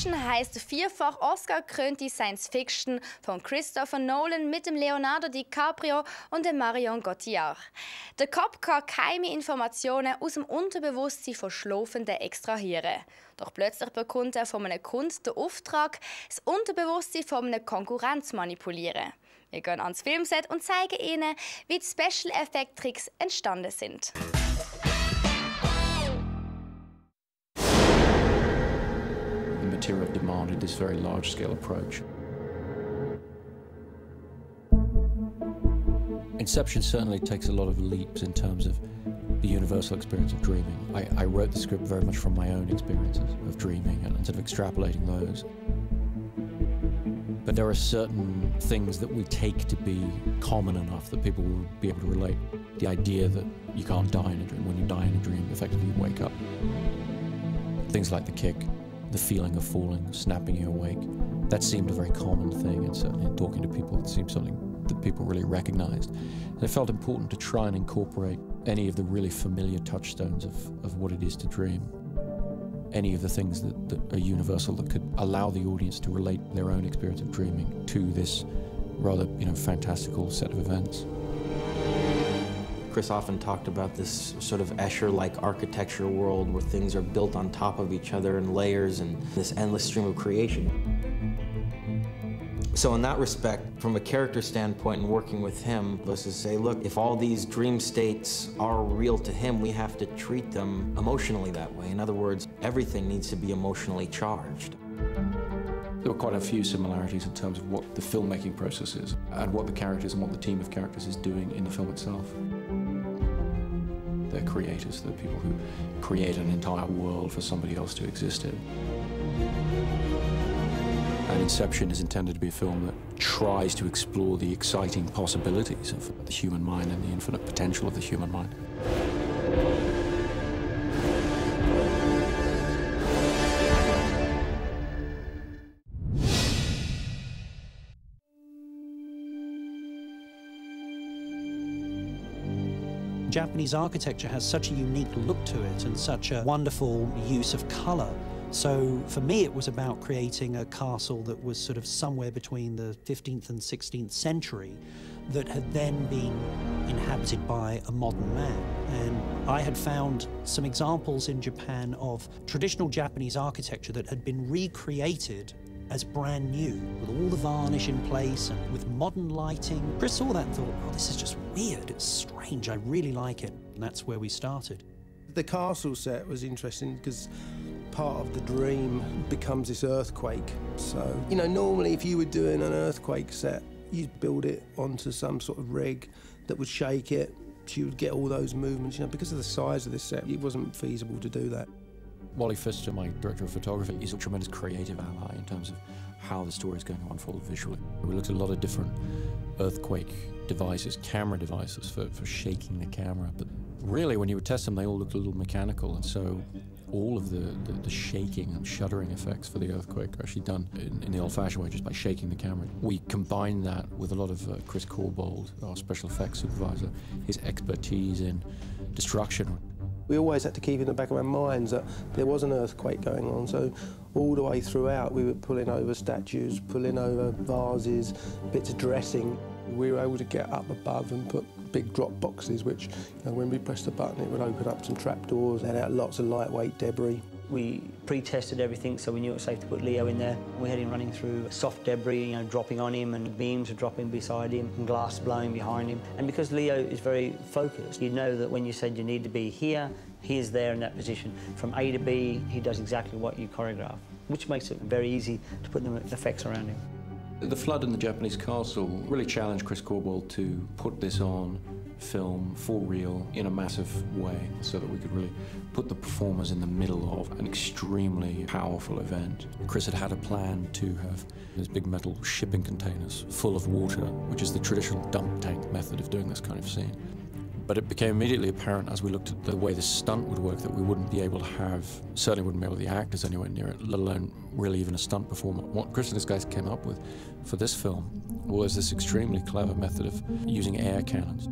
Filmischen heisst der vierfach Oscar-gekrönte Science-Fiction von Christopher Nolan mit dem Leonardo DiCaprio und dem Marion Cotillard. Der Cop kann geheime Informationen aus dem Unterbewusstsein von Schlafenden extrahieren. Doch plötzlich bekommt er von einem Kunden den Auftrag, das Unterbewusstsein von einem Konkurrent zu manipulieren. Wir gehen ans Filmset und zeigen Ihnen, wie die Special-Effekt-Tricks entstanden sind. The material demanded this very large-scale approach. Inception certainly takes a lot of leaps in terms of the universal experience of dreaming. I wrote the script very much from my own experiences of dreaming and sort of extrapolating those. But there are certain things that we take to be common enough that people will be able to relate. The idea that you can't die in a dream. When you die in a dream, effectively you wake up. Things like the kick, the feeling of falling, snapping you awake. That seemed a very common thing, and certainly in talking to people, it seemed something that people really recognized. And it felt important to try and incorporate any of the really familiar touchstones of what it is to dream. Any of the things that are universal that could allow the audience to relate their own experience of dreaming to this rather, fantastical set of events. Chris often talked about this sort of Escher-like architecture world where things are built on top of each other in layers and this endless stream of creation. So in that respect, from a character standpoint and working with him, was to say, look, if all these dream states are real to him, we have to treat them emotionally that way. In other words, everything needs to be emotionally charged. There were quite a few similarities in terms of what the filmmaking process is and what the characters and what the team of characters is doing in the film itself. They're creators, they're people who create an entire world for somebody else to exist in. And Inception is intended to be a film that tries to explore the exciting possibilities of the human mind and the infinite potential of the human mind. Japanese architecture has such a unique look to it and such a wonderful use of colour. So for me, it was about creating a castle that was sort of somewhere between the 15th and 16th century that had then been inhabited by a modern man. And I had found some examples in Japan of traditional Japanese architecture that had been recreated as brand new, with all the varnish in place and with modern lighting. Chris saw that and thought, oh, this is just weird, it's strange, I really like it. And that's where we started. The castle set was interesting because part of the dream becomes this earthquake. So, normally if you were doing an earthquake set, you'd build it onto some sort of rig that would shake it, so you would get all those movements. Because of the size of this set, it wasn't feasible to do that. Wally Pfister, my director of photography, is a tremendous creative ally in terms of how the story is going to unfold visually. We looked at a lot of different earthquake devices, camera devices for shaking the camera, but really when you would test them, they all looked a little mechanical, and so all of the shaking and shuddering effects for the earthquake are actually done in the old-fashioned way, just by shaking the camera. We combined that with a lot of Chris Corbold, our special effects supervisor, his expertise in destruction. We always had to keep in the back of our minds that there was an earthquake going on, so all the way throughout we were pulling over statues, pulling over vases, bits of dressing. We were able to get up above and put big drop boxes, which when we pressed the button it would open up some trapdoors and out lots of lightweight debris. We pre-tested everything, so we knew it was safe to put Leo in there. We had him running through soft debris, dropping on him, and beams were dropping beside him, and glass blowing behind him. And because Leo is very focused, you know that when you said you need to be here, he is there in that position. From A to B, he does exactly what you choreograph, which makes it very easy to put the effects around him. The flood in the Japanese castle really challenged Chris Corbold to put this on film for real in a massive way so that we could really put the performers in the middle of an extremely powerful event. Chris had a plan to have these big metal shipping containers full of water, which is the traditional dump tank method of doing this kind of scene. But it became immediately apparent as we looked at the way the stunt would work that we wouldn't be able to have, certainly wouldn't be able to the actors anywhere near it, let alone really even a stunt performer. What Chris and his guys came up with for this film was this extremely clever method of using air cannons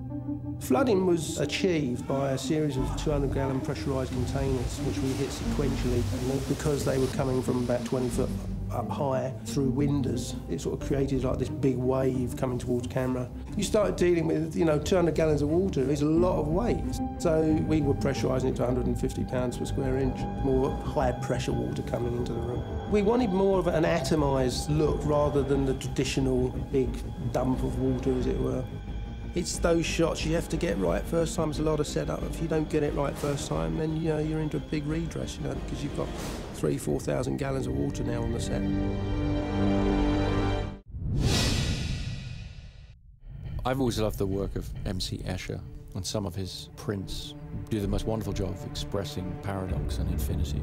Flooding was achieved by a series of 200-gallon pressurised containers, which we hit sequentially. And because they were coming from about 20 foot up high through windows, it sort of created like this big wave coming towards camera. You started dealing with, 200 gallons of water is a lot of weight. So we were pressurising it to 150 pounds per square inch, more high pressure water coming into the room. We wanted more of an atomised look rather than the traditional big dump of water, as it were. It's those shots you have to get right first time. It's a lot of setup. If you don't get it right first time, then you're into a big redress, because you've got 3,000–4,000 gallons of water now on the set. I've always loved the work of M.C. Escher, and some of his prints do the most wonderful job of expressing paradox and infinity.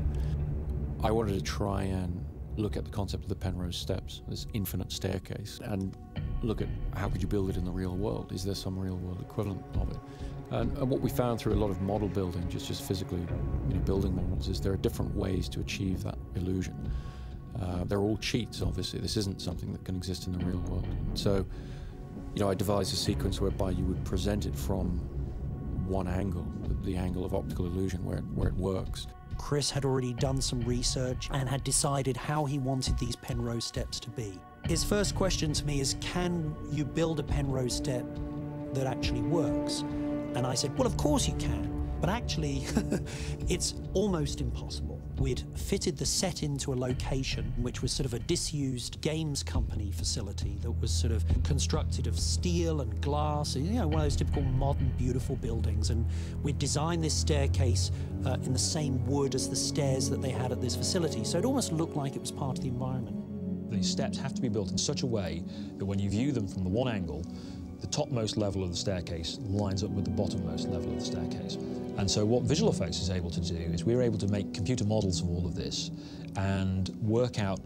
I wanted to try and look at the concept of the Penrose steps, this infinite staircase, and look at how could you build it in the real world? Is there some real world equivalent of it? And what we found through a lot of model building, just physically building models, is there are different ways to achieve that illusion. They're all cheats, obviously. This isn't something that can exist in the real world. So, I devised a sequence whereby you would present it from one angle, the angle of optical illusion, where it works. Chris had already done some research and had decided how he wanted these Penrose steps to be. His first question to me is, can you build a Penrose step that actually works? And I said, well, of course you can, but actually it's almost impossible. We'd fitted the set into a location which was sort of a disused games company facility that was sort of constructed of steel and glass, one of those typical modern, beautiful buildings. And we'd designed this staircase in the same wood as the stairs that they had at this facility. So it almost looked like it was part of the environment. These steps have to be built in such a way that when you view them from the one angle, the topmost level of the staircase lines up with the bottommost level of the staircase. And so what visual effects is able to do is we're able to make computer models of all of this and work out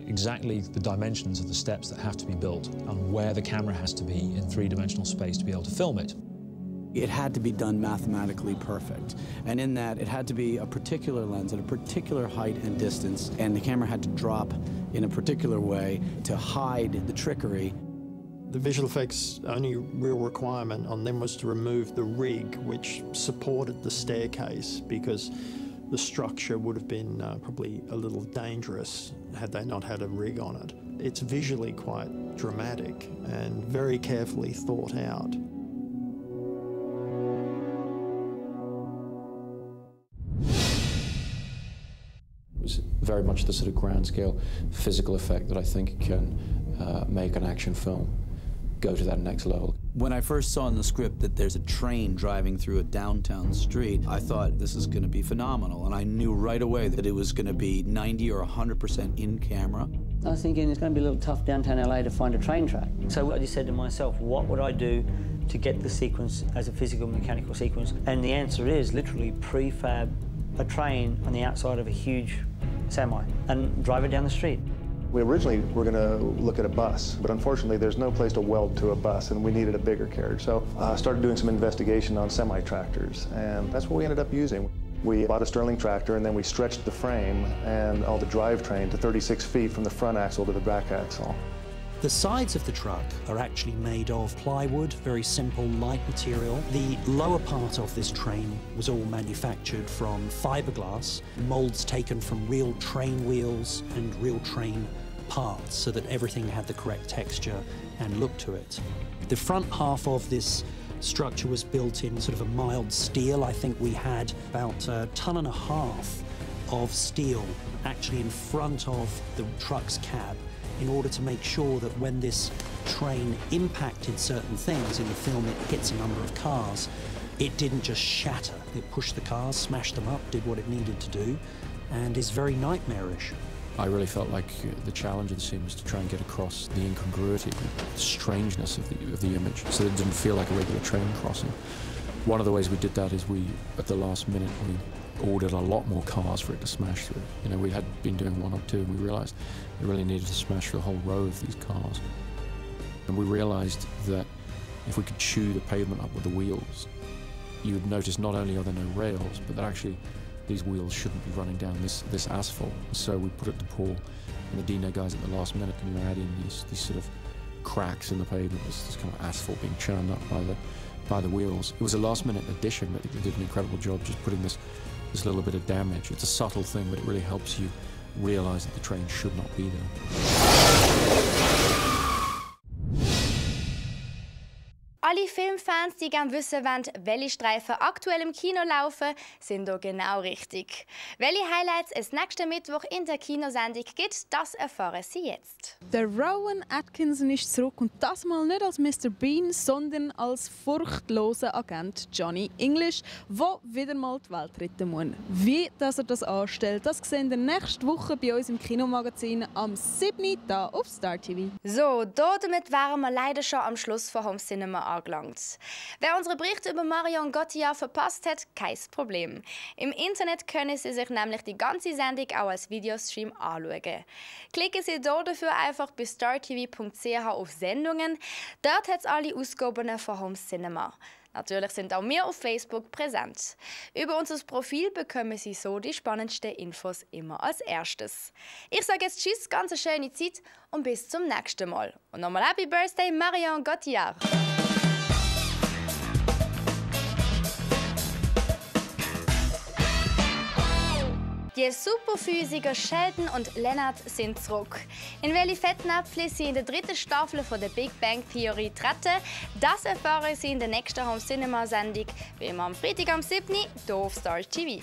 exactly the dimensions of the steps that have to be built and where the camera has to be in three-dimensional space to be able to film it. It had to be done mathematically perfect. And in that, it had to be a particular lens at a particular height and distance, and the camera had to drop in a particular way to hide the trickery. The visual effects only real requirement on them was to remove the rig which supported the staircase, because the structure would have been probably a little dangerous had they not had a rig on it. It's visually quite dramatic and very carefully thought out. It was very much the sort of grand scale physical effect that I think can make an action film go to that next level. When I first saw in the script that there's a train driving through a downtown street, I thought this is going to be phenomenal, and I knew right away that it was going to be 90 or 100% in camera. I was thinking it's going to be a little tough downtown LA to find a train track. So I just said to myself, what would I do to get the sequence as a physical mechanical sequence? And the answer is literally prefab a train on the outside of a huge semi and drive it down the street. We originally were going to look at a bus, but unfortunately there's no place to weld to a bus, and we needed a bigger carriage. So I started doing some investigation on semi-tractors, and that's what we ended up using. We bought a Stirling tractor, and then we stretched the frame and all the drivetrain to 36 feet from the front axle to the back axle. The sides of the truck are actually made of plywood, very simple, light material. The lower part of this train was all manufactured from fiberglass, molds taken from real train wheels and real train parts, so that everything had the correct texture and look to it. The front half of this structure was built in sort of a mild steel. I think we had about 1.5 tons of steel actually in front of the truck's cab, in order to make sure that when this train impacted certain things in the film, it hits a number of cars, it didn't just shatter. It pushed the cars, smashed them up, did what it needed to do, and is very nightmarish. I really felt like the challenge of the scene was to try and get across the incongruity, the strangeness of the image, so that it didn't feel like a regular train crossing. One of the ways we did that is at the last minute, we ordered a lot more cars for it to smash through. We had been doing one or two, and we realized we really needed to smash through a whole row of these cars. And we realized that if we could chew the pavement up with the wheels, you would notice not only are there no rails, but that actually these wheels shouldn't be running down this asphalt. So we put it to Paul and the Dino guys at the last minute, and you add in these sort of cracks in the pavement, this kind of asphalt being churned up by by the wheels. It was a last-minute addition, but they did an incredible job just putting this little bit of damage. It's a subtle thing, but it really helps you realize that the train should not be there. Alle Filmfans, die gerne wissen wollen, welche Streifen aktuell im Kino laufen, sind hier genau richtig. Welche Highlights es nächsten Mittwoch in der Kinosendung gibt, das erfahren Sie jetzt. Der Rowan Atkinson ist zurück und das mal nicht als Mr. Bean, sondern als furchtloser Agent Johnny English, der wieder mal die Welt retten muss. Wie dass er das anstellt, das sehen wir nächste Woche bei uns im Kinomagazin am 7. da auf Star TV. So, damit wären wir leider schon am Schluss von Home Cinema angelangt. Wer unsere Berichte über Marion Cotillard verpasst hat, kein Problem. Im Internet können Sie sich nämlich die ganze Sendung auch als Videostream anschauen. Klicken Sie dafür einfach bei startv.ch auf Sendungen. Dort hat es alle Ausgaben von Home Cinema. Natürlich sind auch wir auf Facebook präsent. Über unser Profil bekommen Sie so die spannendsten Infos immer als erstes. Ich sage jetzt Tschüss, ganz eine schöne Zeit und bis zum nächsten Mal. Und nochmal Happy Birthday, Marion Cotillard! Die Superphysiker Sheldon und Leonard sind zurück. In welche Fettnäpfchen sie in der 3. Staffel von der Big Bang Theory treten, das erfahren Sie in der nächsten Home Cinema Sendung, wie immer am Freitag am 7. hier auf Star TV.